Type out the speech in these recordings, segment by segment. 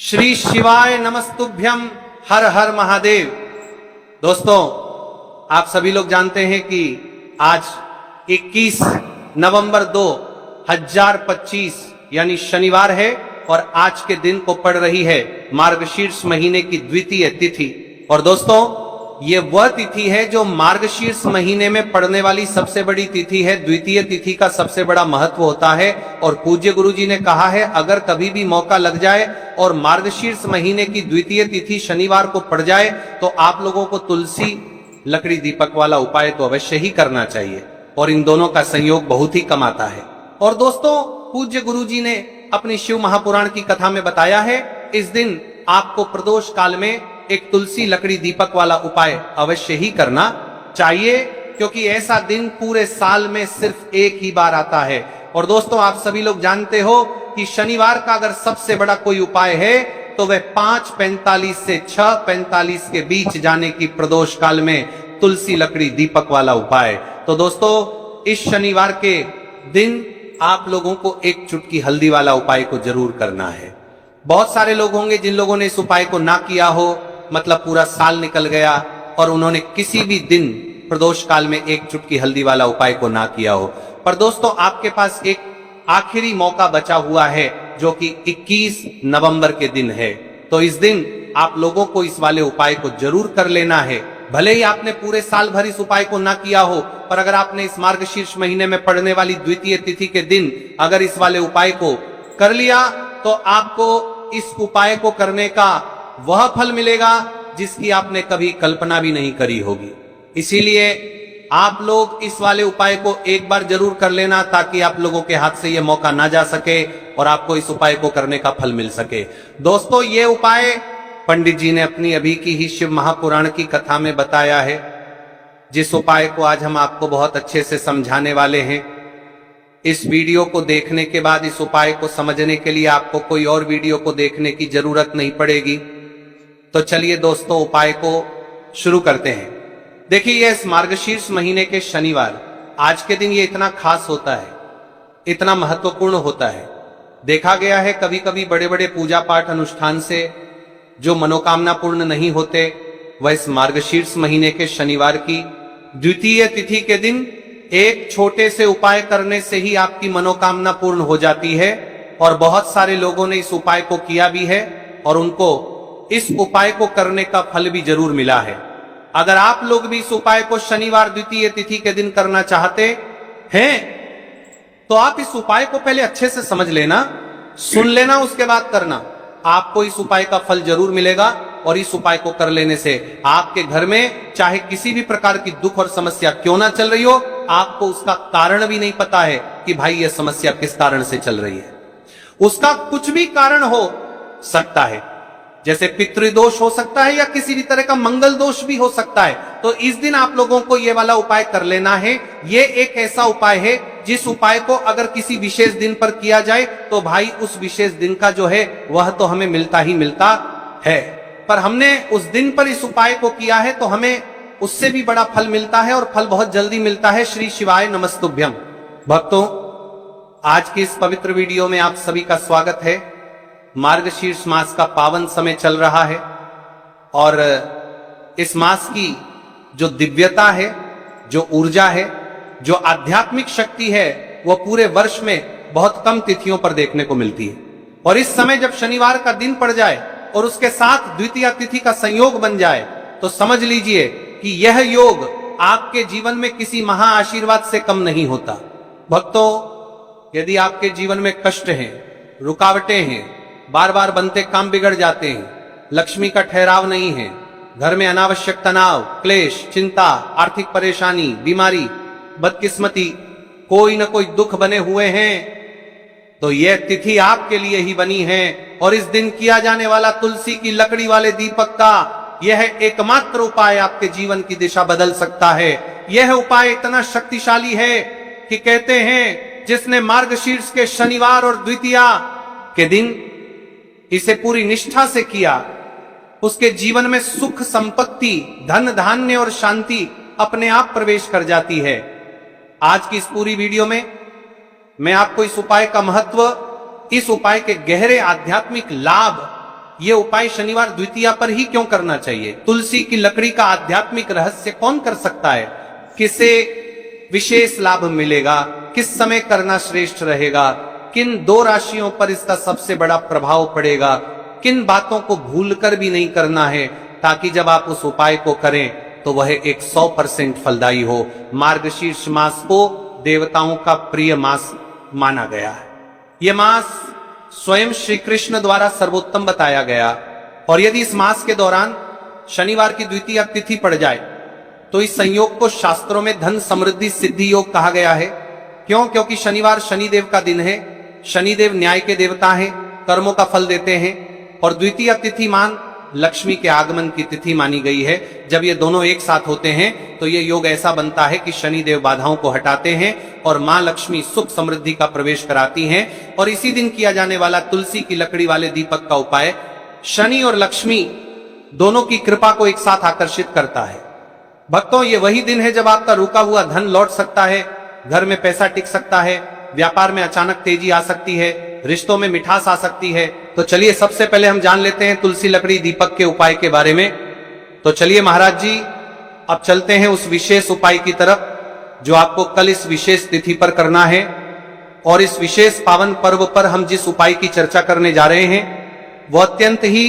श्री शिवाय नमस्तुभ्यम। हर हर महादेव। दोस्तों, आप सभी लोग जानते हैं कि आज 21 नवंबर 2025 यानी शनिवार है और आज के दिन को पड़ रही है मार्गशीर्ष महीने की द्वितीय तिथि। और दोस्तों, ये वह तिथि है जो मार्गशीर्ष महीने में पड़ने वाली सबसे बड़ी तिथि है। द्वितीय तिथि का सबसे बड़ा महत्व होता है और पूज्य गुरु जी ने कहा है, अगर कभी भी मौका लग जाए और मार्गशीर्ष महीने की द्वितीय तिथि शनिवार को पड़ जाए तो आप लोगों को तुलसी लकड़ी दीपक वाला उपाय तो अवश्य ही करना चाहिए और इन दोनों का संयोग बहुत ही कम आता है। और दोस्तों, पूज्य गुरु जी ने अपनी शिव महापुराण की कथा में बताया है, इस दिन आपको प्रदोष काल में एक तुलसी लकड़ी दीपक वाला उपाय अवश्य ही करना चाहिए, क्योंकि ऐसा दिन पूरे साल में सिर्फ एक ही बार आता है। और दोस्तों, आप सभी लोग जानते हो कि शनिवार का अगर सबसे बड़ा कोई उपाय है तो वह 5:45 से 6:45 के बीच जाने की प्रदोष काल में तुलसी लकड़ी दीपक वाला उपाय। तो दोस्तों, इस शनिवार के दिन आप लोगों को एक चुटकी हल्दी वाला उपाय को जरूर करना है। बहुत सारे लोग होंगे जिन लोगों ने इस उपाय को ना किया हो, मतलब पूरा साल निकल गया और उन्होंने किसी भी दिन प्रदोष काल में एक चुटकी हल्दी वाला उपाय को ना किया हो। पर दोस्तों, आपके पास एक आखिरी मौका बचा हुआ है जो कि 21 नवंबर के दिन है। तो इस दिन आप लोगों को इस वाले उपाय को जरूर कर लेना है। भले ही आपने पूरे साल भर इस उपाय को ना किया हो, पर अगर आपने इस मार्गशीर्ष महीने में पड़ने वाली द्वितीय तिथि के दिन अगर इस वाले उपाय को कर लिया तो आपको इस उपाय को करने का वह फल मिलेगा जिसकी आपने कभी कल्पना भी नहीं करी होगी। इसीलिए आप लोग इस वाले उपाय को एक बार जरूर कर लेना, ताकि आप लोगों के हाथ से यह मौका ना जा सके और आपको इस उपाय को करने का फल मिल सके। दोस्तों, ये उपाय पंडित जी ने अपनी अभी की ही शिव महापुराण की कथा में बताया है, जिस उपाय को आज हम आपको बहुत अच्छे से समझाने वाले हैं। इस वीडियो को देखने के बाद इस उपाय को समझने के लिए आपको कोई और वीडियो को देखने की जरूरत नहीं पड़ेगी। तो चलिए दोस्तों, उपाय को शुरू करते हैं। देखिए, इस मार्गशीर्ष महीने के शनिवार आज के दिन ये इतना खास होता है, इतना महत्वपूर्ण होता है। देखा गया है कभी कभी बड़े बड़े पूजा पाठ अनुष्ठान से जो मनोकामना पूर्ण नहीं होते, वह इस मार्गशीर्ष महीने के शनिवार की द्वितीय तिथि के दिन एक छोटे से उपाय करने से ही आपकी मनोकामना पूर्ण हो जाती है। और बहुत सारे लोगों ने इस उपाय को किया भी है और उनको इस उपाय को करने का फल भी जरूर मिला है। अगर आप लोग भी इस उपाय को शनिवार द्वितीय तिथि के दिन करना चाहते हैं तो आप इस उपाय को पहले अच्छे से समझ लेना, सुन लेना, उसके बाद करना। आपको इस उपाय का फल जरूर मिलेगा और इस उपाय को कर लेने से आपके घर में चाहे किसी भी प्रकार की दुख और समस्या क्यों ना चल रही हो, आपको उसका कारण भी नहीं पता है कि भाई यह समस्या किस कारण से चल रही है। उसका कुछ भी कारण हो सकता है, जैसे पितृदोष हो सकता है या किसी भी तरह का मंगल दोष भी हो सकता है। तो इस दिन आप लोगों को यह वाला उपाय कर लेना है। यह एक ऐसा उपाय है जिस उपाय को अगर किसी विशेष दिन पर किया जाए तो भाई उस विशेष दिन का जो है वह तो हमें मिलता ही मिलता है, पर हमने उस दिन पर इस उपाय को किया है तो हमें उससे भी बड़ा फल मिलता है और फल बहुत जल्दी मिलता है। श्री शिवाय नमस्तुभ्यम। भक्तों, आज की इस पवित्र वीडियो में आप सभी का स्वागत है। मार्गशीर्ष मास का पावन समय चल रहा है और इस मास की जो दिव्यता है, जो ऊर्जा है, जो आध्यात्मिक शक्ति है, वह पूरे वर्ष में बहुत कम तिथियों पर देखने को मिलती है। और इस समय जब शनिवार का दिन पड़ जाए और उसके साथ द्वितीय तिथि का संयोग बन जाए तो समझ लीजिए कि यह योग आपके जीवन में किसी महा आशीर्वाद से कम नहीं होता। भक्तों, यदि आपके जीवन में कष्ट हैं, रुकावटें हैं, बार बार बनते काम बिगड़ जाते हैं, लक्ष्मी का ठहराव नहीं है, घर में अनावश्यक तनाव, क्लेश, चिंता, आर्थिक परेशानी, बीमारी, बदकिस्मती, कोई न कोई दुख बने हुए हैं, तो यह तिथि आपके लिए ही बनी है। और इस दिन किया जाने वाला तुलसी की लकड़ी वाले दीपक का यह एकमात्र उपाय आपके जीवन की दिशा बदल सकता है। यह उपाय इतना शक्तिशाली है कि कहते हैं जिसने मार्गशीर्ष के शनिवार और द्वितीया के दिन इसे पूरी निष्ठा से किया, उसके जीवन में सुख, संपत्ति, धन धान्य और शांति अपने आप प्रवेश कर जाती है। आज की इस पूरी वीडियो में मैं आपको इस उपाय का महत्व, इस उपाय के गहरे आध्यात्मिक लाभ ये उपाय शनिवार द्वितीया पर ही क्यों करना चाहिए? तुलसी की लकड़ी का आध्यात्मिक रहस्य कौन कर सकता है? किसे विशेष लाभ मिलेगा? किस समय करना श्रेष्ठ रहेगा? किन 2 राशियों पर इसका सबसे बड़ा प्रभाव पड़ेगा? किन बातों को भूलकर भी नहीं करना है, ताकि जब आप उस उपाय को करें तो वह एक 100% फलदायी हो। मार्गशीर्ष मास को देवताओं का प्रिय मास माना गया है। यह मास स्वयं श्री कृष्ण द्वारा सर्वोत्तम बताया गया, और यदि इस मास के दौरान शनिवार की द्वितीय तिथि पड़ जाए तो इस संयोग को शास्त्रों में धन समृद्धि सिद्धि योग कहा गया है। क्यों? क्योंकि शनिवार शनिदेव का दिन है। शनिदेव न्याय के देवता हैं, कर्मों का फल देते हैं, और द्वितीय तिथि मान लक्ष्मी के आगमन की तिथि मानी गई है। जब ये दोनों एक साथ होते हैं तो ये योग ऐसा बनता है कि शनिदेव बाधाओं को हटाते हैं और मां लक्ष्मी सुख समृद्धि का प्रवेश कराती हैं। और इसी दिन किया जाने वाला तुलसी की लकड़ी वाले दीपक का उपाय शनि और लक्ष्मी दोनों की कृपा को एक साथ आकर्षित करता है। भक्तों, ये वही दिन है जब आपका रुका हुआ धन लौट सकता है, घर में पैसा टिक सकता है, व्यापार में अचानक तेजी आ सकती है, रिश्तों में मिठास आ सकती है। तो चलिए सबसे पहले हम जान लेते हैं तुलसी लकड़ी दीपक के उपाय के बारे में। तो चलिए महाराज जी, अब चलते हैं उस विशेष उपाय की तरफ जो आपको कल इस विशेष तिथि पर करना है। और इस विशेष पावन पर्व पर हम जिस उपाय की चर्चा करने जा रहे हैं वह अत्यंत ही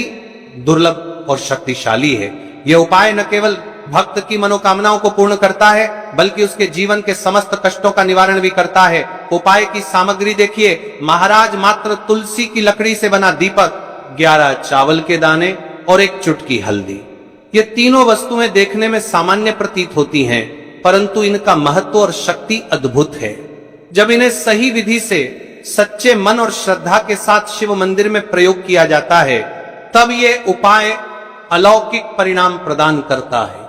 दुर्लभ और शक्तिशाली है। यह उपाय न केवल भक्त की मनोकामनाओं को पूर्ण करता है बल्कि उसके जीवन के समस्त कष्टों का निवारण भी करता है। उपाय की सामग्री देखिए महाराज, मात्र तुलसी की लकड़ी से बना दीपक, 11 चावल के दाने और 1 चुटकी हल्दी। ये तीनों वस्तुएं देखने में सामान्य प्रतीत होती हैं, परंतु इनका महत्व और शक्ति अद्भुत है। जब इन्हें सही विधि से सच्चे मन और श्रद्धा के साथ शिव मंदिर में प्रयोग किया जाता है तब ये उपाय अलौकिक परिणाम प्रदान करता है।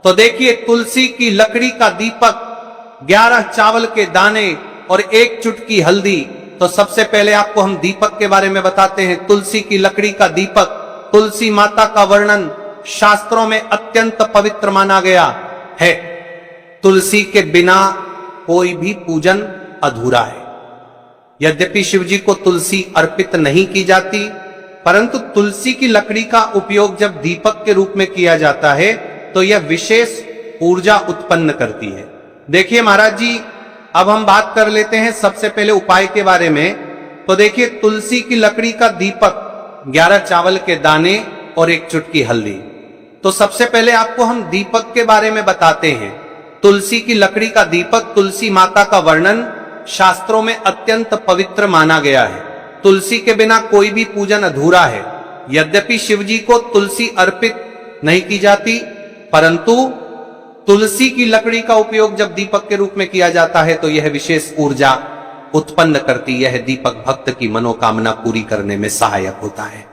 तो देखिए, तुलसी की लकड़ी का दीपक, 11 चावल के दाने और 1 चुटकी हल्दी। तो सबसे पहले आपको हम दीपक के बारे में बताते हैं। तुलसी की लकड़ी का दीपक, तुलसी माता का वर्णन शास्त्रों में अत्यंत पवित्र माना गया है। तुलसी के बिना कोई भी पूजन अधूरा है। यद्यपि शिवजी को तुलसी अर्पित नहीं की जाती, परंतु तुलसी की लकड़ी का उपयोग जब दीपक के रूप में किया जाता है तो यह विशेष ऊर्जा उत्पन्न करती है। देखिए महाराज जी, अब हम बात कर लेते हैं सबसे पहले उपाय के बारे में। तो देखिए, तुलसी की लकड़ी का दीपक, 11 चावल के दाने और 1 चुटकी हल्दी। तो सबसे पहले आपको हम दीपक के बारे में बताते हैं। तुलसी की लकड़ी का दीपक, तुलसी माता का वर्णन शास्त्रों में अत्यंत पवित्र माना गया है। तुलसी के बिना कोई भी पूजन अधूरा है। यद्यपि शिवजी को तुलसी अर्पित नहीं की जाती, परंतु तुलसी की लकड़ी का उपयोग जब दीपक के रूप में किया जाता है तो यह विशेष ऊर्जा उत्पन्न करती। यह दीपक भक्त की मनोकामना पूरी करने में सहायक होता है।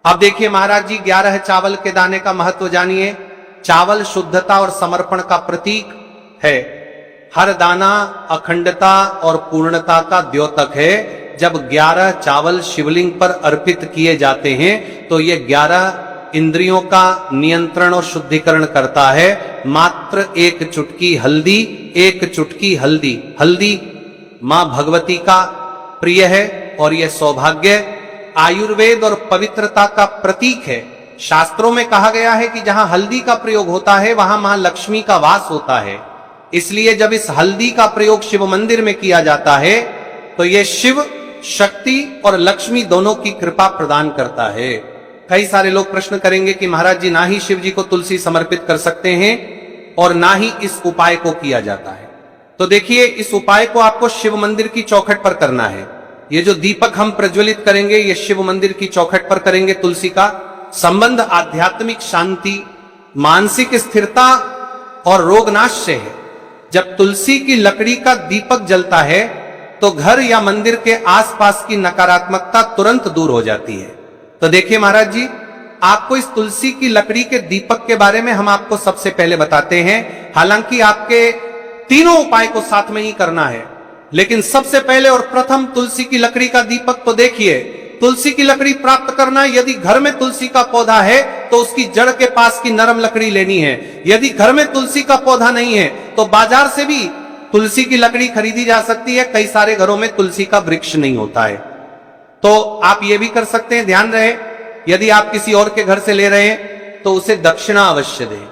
अब देखिए महाराज जी, 11 चावल के दाने का महत्व जानिए। चावल शुद्धता और समर्पण का प्रतीक है। हर दाना अखंडता और पूर्णता का द्योतक है। जब 11 चावल शिवलिंग पर अर्पित किए जाते हैं तो ये 11 इंद्रियों का नियंत्रण और शुद्धिकरण करता है। मात्र 1 चुटकी हल्दी, 1 चुटकी हल्दी, हल्दी मां भगवती का प्रिय है और यह सौभाग्य, आयुर्वेद और पवित्रता का प्रतीक है। शास्त्रों में कहा गया है कि जहां हल्दी का प्रयोग होता है वहां मां लक्ष्मी का वास होता है। इसलिए जब इस हल्दी का प्रयोग शिव मंदिर में किया जाता है तो यह शिव, शक्ति और लक्ष्मी दोनों की कृपा प्रदान करता है। कई सारे लोग प्रश्न करेंगे कि महाराज जी, ना ही शिव जी को तुलसी समर्पित कर सकते हैं और ना ही इस उपाय को किया जाता है। तो देखिए, इस उपाय को आपको शिव मंदिर की चौखट पर करना है। ये जो दीपक हम प्रज्वलित करेंगे ये शिव मंदिर की चौखट पर करेंगे। तुलसी का संबंध आध्यात्मिक शांति, मानसिक स्थिरता और रोगनाश से है। जब तुलसी की लकड़ी का दीपक जलता है तो घर या मंदिर के आसपास की नकारात्मकता तुरंत दूर हो जाती है। तो देखिए महाराज जी, आपको इस तुलसी की लकड़ी के दीपक के बारे में हम आपको सबसे पहले बताते हैं। हालांकि आपके तीनों उपाय को साथ में ही करना है, लेकिन सबसे पहले और प्रथम तुलसी की लकड़ी का दीपक। तो देखिए, तुलसी की लकड़ी प्राप्त करना, यदि घर में तुलसी का पौधा है तो उसकी जड़ के पास की नरम लकड़ी लेनी है। यदि घर में तुलसी का पौधा नहीं है तो बाजार से भी तुलसी की लकड़ी खरीदी जा सकती है। कई सारे घरों में तुलसी का वृक्ष नहीं होता है, तो आप ये भी कर सकते हैं। ध्यान रहे, यदि आप किसी और के घर से ले रहे हैं तो उसे दक्षिणा अवश्य दें।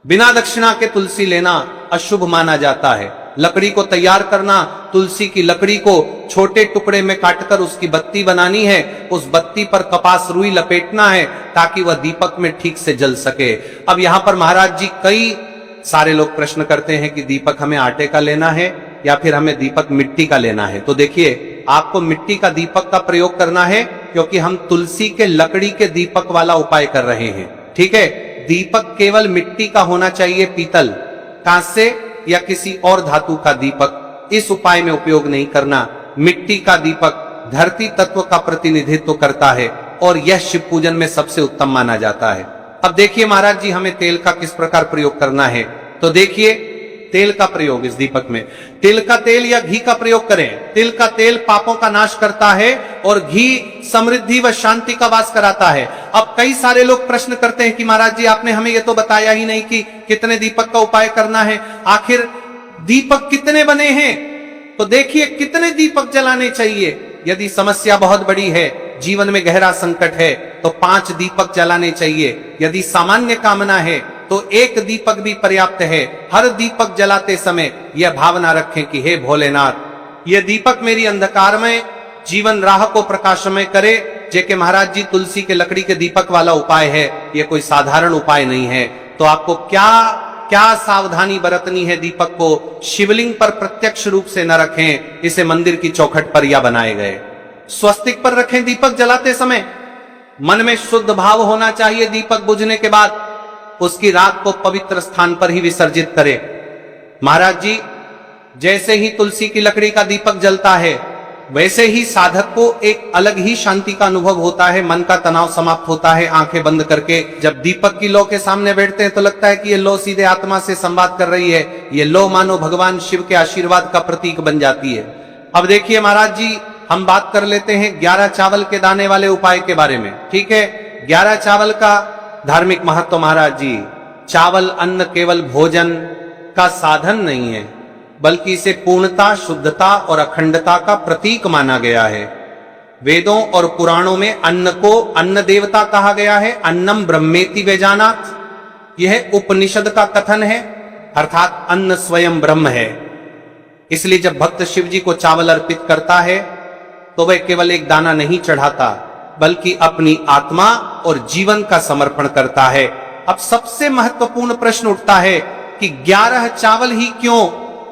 बिना दक्षिणा के तुलसी लेना अशुभ माना जाता है। लकड़ी को तैयार करना, तुलसी की लकड़ी को छोटे टुकड़े में काटकर उसकी बत्ती बनानी है, उस बत्ती पर कपास रुई लपेटना है ताकि वह दीपक में ठीक से जल सके। अब यहां पर महाराज जी कई सारे लोग प्रश्न करते हैं कि दीपक हमें आटे का लेना है या फिर हमें दीपक मिट्टी का लेना है। तो देखिए, आपको मिट्टी का दीपक का प्रयोग करना है क्योंकि हम तुलसी के लकड़ी के दीपक वाला उपाय कर रहे हैं। ठीक है, दीपक केवल मिट्टी का होना चाहिए, पीतल, कांसे या किसी और धातु का दीपक इस उपाय में उपयोग नहीं करना। मिट्टी का दीपक धरती तत्व का प्रतिनिधित्व करता है और यह शिव पूजन में सबसे उत्तम माना जाता है। अब देखिए महाराज जी, हमें तेल का किस प्रकार प्रयोग करना है। तो देखिए, तेल का प्रयोग इस दीपक में तिल का तेल या घी का प्रयोग करें। तिल का तेल पापों का नाश करता है और घी समृद्धि व शांति का वास कराता है। अब कई सारे लोग प्रश्न करते हैं कि महाराज जी, आपने हमें यह तो बताया ही नहीं कि कितने दीपक का उपाय करना है, आखिर दीपक कितने बने हैं। तो देखिए, कितने दीपक जलाने चाहिए। यदि समस्या बहुत बड़ी है, जीवन में गहरा संकट है, तो 5 दीपक जलाने चाहिए। यदि सामान्य कामना है तो 1 दीपक भी पर्याप्त है। हर दीपक जलाते समय यह भावना रखें कि हे भोलेनाथ, यह दीपक मेरी अंधकारमय जीवन राह को प्रकाशमय करे। जेके महाराज जी, तुलसी के लकड़ी के दीपक वाला उपाय है, यह कोई साधारण उपाय नहीं है। तो आपको क्या सावधानी बरतनी है। दीपक को शिवलिंग पर प्रत्यक्ष रूप से न रखें, इसे मंदिर की चौखट पर या बनाए गए स्वस्तिक पर रखें। दीपक जलाते समय मन में शुद्ध भाव होना चाहिए। दीपक बुझने के बाद उसकी राख को पवित्र स्थान पर ही विसर्जित करें। महाराज जी, जैसे ही तुलसी की लकड़ी का दीपक जलता है, वैसे ही साधक को एक अलग ही शांति का अनुभव होता है। मन का तनाव समाप्त होता है। आंखें बंद करके जब दीपक की लौ के सामने बैठते हैं तो लगता है कि ये लौ सीधे आत्मा से संवाद कर रही है। ये लौ मानो भगवान शिव के आशीर्वाद का प्रतीक बन जाती है। अब देखिए महाराज जी, हम बात कर लेते हैं 11 चावल के दाने वाले उपाय के बारे में। ठीक है, 11 चावल का धार्मिक महत्व। महाराज जी, चावल अन्न केवल भोजन का साधन नहीं है, बल्कि इसे पूर्णता, शुद्धता और अखंडता का प्रतीक माना गया है। वेदों और पुराणों में अन्न को अन्न देवता कहा गया है। अन्नम ब्रह्मेति वेजानात, यह उपनिषद का कथन है, अर्थात अन्न स्वयं ब्रह्म है। इसलिए जब भक्त शिव जी को चावल अर्पित करता है तो वह केवल एक दाना नहीं चढ़ाता, बल्कि अपनी आत्मा और जीवन का समर्पण करता है। अब सबसे महत्वपूर्ण प्रश्न उठता है कि 11 चावल ही क्यों।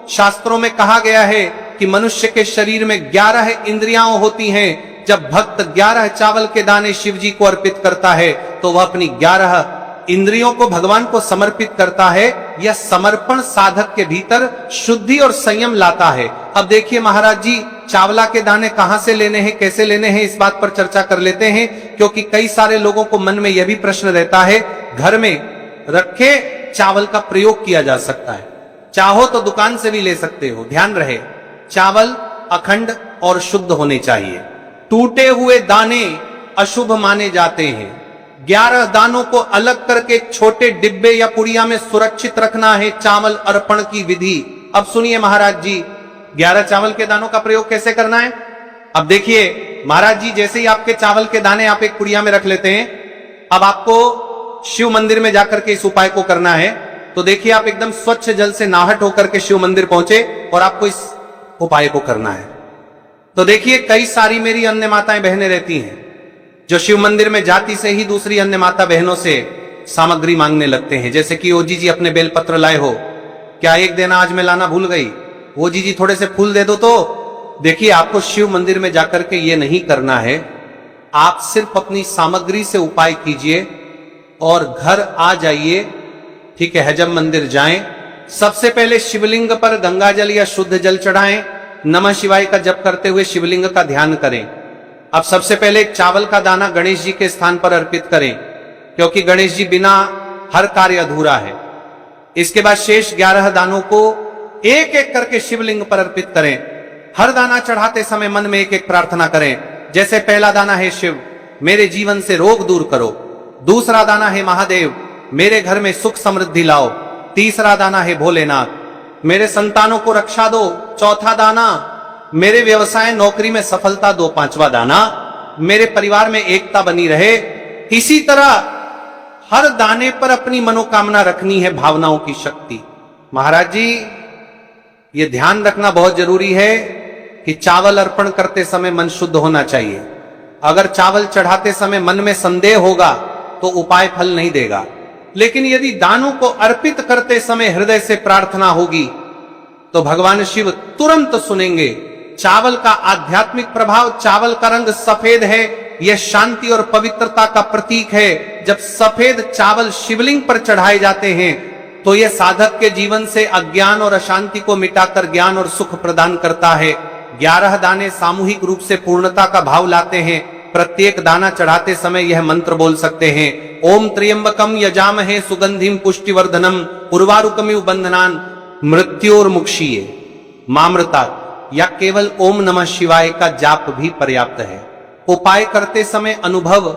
शास्त्रों में कहा गया है कि मनुष्य के शरीर में 11 इंद्रियां होती हैं। जब भक्त 11 चावल के दाने शिव जी को अर्पित करता है तो वह अपनी 11 इंद्रियों को भगवान को समर्पित करता है। यह समर्पण साधक के भीतर शुद्धि और संयम लाता है। अब देखिए महाराज जी, चावला के दाने कहां से लेने हैं, कैसे लेने हैं, इस बात पर चर्चा कर लेते हैं, क्योंकि कई सारे लोगों को मन में यह भी प्रश्न रहता है। घर में रखे चावल का प्रयोग किया जा सकता है, चाहो तो दुकान से भी ले सकते हो। ध्यान रहे, चावल अखंड और शुद्ध होने चाहिए। टूटे हुए दाने अशुभ माने जाते हैं। 11 दानों को अलग करके छोटे डिब्बे या पुड़िया में सुरक्षित रखना है चावल अर्पण की विधि। अब सुनिए महाराज जी, 11 चावल के दानों का प्रयोग कैसे करना है। अब देखिए महाराज जी, जैसे ही आपके चावल के दाने आप एक पुड़िया में रख लेते हैं, अब आपको शिव मंदिर में जाकर के इस उपाय को करना है। तो देखिए, आप एकदम स्वच्छ जल से नहाट होकर के शिव मंदिर पहुंचे और आपको इस उपाय को करना है। तो देखिए, कई सारी मेरी अन्य माताएं बहनें रहती हैं जो शिव मंदिर में जाती से ही दूसरी अन्य माता बहनों से सामग्री मांगने लगते हैं। जैसे कि ओ जी अपने बेलपत्र लाए हो, क्या एक देना, आज मैं लाना भूल गई, ओ जी थोड़े से फूल दे दो। तो देखिए, आपको शिव मंदिर में जाकर के ये नहीं करना है। आप सिर्फ अपनी सामग्री से उपाय कीजिए और घर आ जाइए। ठीक है, जब मंदिर जाएं, सबसे पहले शिवलिंग पर गंगा जल या शुद्ध जल चढ़ाएं। नमः शिवाय का जप करते हुए शिवलिंग का ध्यान करें। अब सबसे पहले चावल का दाना गणेश जी के स्थान पर अर्पित करें, क्योंकि गणेश जी बिना हर कार्य अधूरा है। इसके बाद शेष 11 दानों को एक एक करके शिवलिंग पर अर्पित करें। हर दाना चढ़ाते समय मन में एक एक प्रार्थना करें। जैसे पहला दाना है शिव, मेरे जीवन से रोग दूर करो। दूसरा दाना है महादेव, मेरे घर में सुख समृद्धि लाओ। तीसरा दाना है भोलेनाथ, मेरे संतानों को रक्षा दो। चौथा दाना, मेरे व्यवसाय नौकरी में सफलता दो। पांचवा दाना, मेरे परिवार में एकता बनी रहे। इसी तरह हर दाने पर अपनी मनोकामना रखनी है, भावनाओं की शक्ति। महाराज जी, ये ध्यान रखना बहुत जरूरी है कि चावल अर्पण करते समय मन शुद्ध होना चाहिए। अगर चावल चढ़ाते समय मन में संदेह होगा तो उपाय फल नहीं देगा, लेकिन यदि दानों को अर्पित करते समय हृदय से प्रार्थना होगी तो भगवान शिव तुरंत सुनेंगे। चावल का आध्यात्मिक प्रभाव, चावल का रंग सफेद है, यह शांति और पवित्रता का प्रतीक है। जब सफेद चावल शिवलिंग पर चढ़ाए जाते हैं तो यह साधक के जीवन से अज्ञान और अशांति को मिटाकर ज्ञान और सुख प्रदान करता है। 11 दाने सामूहिक रूप से पूर्णता का भाव लाते हैं। प्रत्येक दाना चढ़ाते समय यह मंत्र बोल सकते हैं, ओम त्र्यंबकम यजामहे सुगंधिम पुष्टिवर्धनम उर्वारुकमिव बंधनान मृत्योर्मुक्षीये मामृता, या केवल ओम नमः शिवाय का जाप भी पर्याप्त है। उपाय करते समय अनुभव,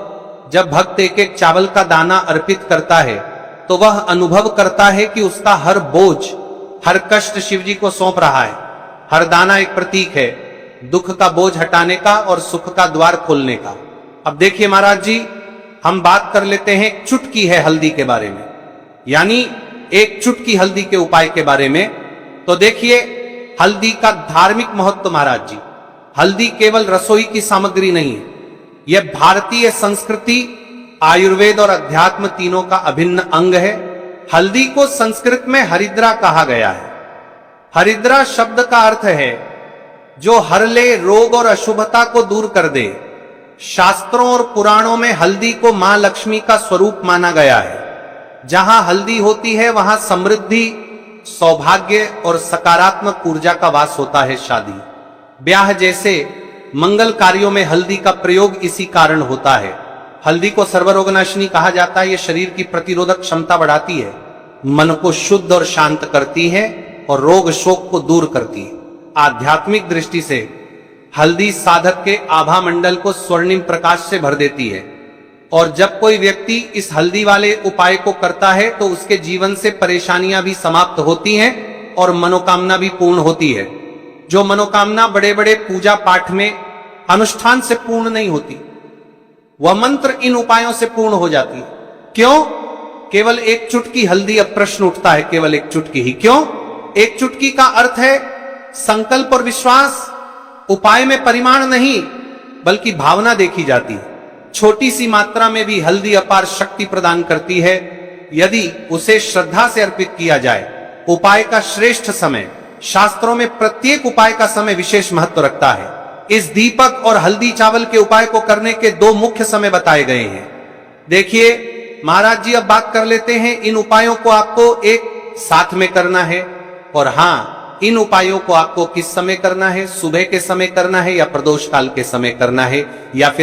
जब भक्त एक एक चावल का दाना अर्पित करता है तो वह अनुभव करता है कि उसका हर बोझ, हर कष्ट शिव जी को सौंप रहा है। हर दाना एक प्रतीक है दुख का बोझ हटाने का और सुख का द्वार खोलने का। अब देखिए महाराज जी, हम बात कर लेते हैं एक चुटकी है हल्दी के बारे में, यानी एक चुटकी हल्दी के उपाय के बारे में। तो देखिए हल्दी का धार्मिक महत्व। महाराज जी, हल्दी केवल रसोई की सामग्री नहीं है, यह भारतीय संस्कृति, आयुर्वेद और अध्यात्म तीनों का अभिन्न अंग है। हल्दी को संस्कृत में हरिद्रा कहा गया है। हरिद्रा शब्द का अर्थ है जो हर ले, रोग और अशुभता को दूर कर दे। शास्त्रों और पुराणों में हल्दी को मां लक्ष्मी का स्वरूप माना गया है। जहां हल्दी होती है वहां समृद्धि, सौभाग्य और सकारात्मक ऊर्जा का वास होता है। शादी, ब्याह जैसे मंगल कार्यों में हल्दी का प्रयोग इसी कारण होता है। हल्दी को सर्वरोगनाशिनी कहा जाता है। यह शरीर की प्रतिरोधक क्षमता बढ़ाती है, मन को शुद्ध और शांत करती है और रोग शोक को दूर करती है। आध्यात्मिक दृष्टि से हल्दी साधक के आभा मंडल को स्वर्णिम प्रकाश से भर देती है, और जब कोई व्यक्ति इस हल्दी वाले उपाय को करता है तो उसके जीवन से परेशानियां भी समाप्त होती हैं और मनोकामना भी पूर्ण होती है। जो मनोकामना बड़े बड़े पूजा पाठ में अनुष्ठान से पूर्ण नहीं होती, वह मंत्र इन उपायों से पूर्ण हो जाती है। क्यों? केवल एक चुटकी हल्दी। अब प्रश्न उठता है, केवल एक चुटकी ही क्यों? एक चुटकी का अर्थ है संकल्प और विश्वास। उपाय में परिमाण नहीं बल्कि भावना देखी जाती है। छोटी सी मात्रा में भी हल्दी अपार शक्ति प्रदान करती है यदि उसे श्रद्धा से अर्पित किया जाए। उपाय का श्रेष्ठ समय, शास्त्रों में प्रत्येक उपाय का समय विशेष महत्व रखता है। इस दीपक और हल्दी चावल के उपाय को करने के 2 मुख्य समय बताए गए हैं। देखिए महाराज जी, अब बात कर लेते हैं इन उपायों को आपको एक साथ में करना है, और हां, इन उपायों को आपको किस समय करना है? सुबह के समय करना है या प्रदोष काल के समय करना है, या फिर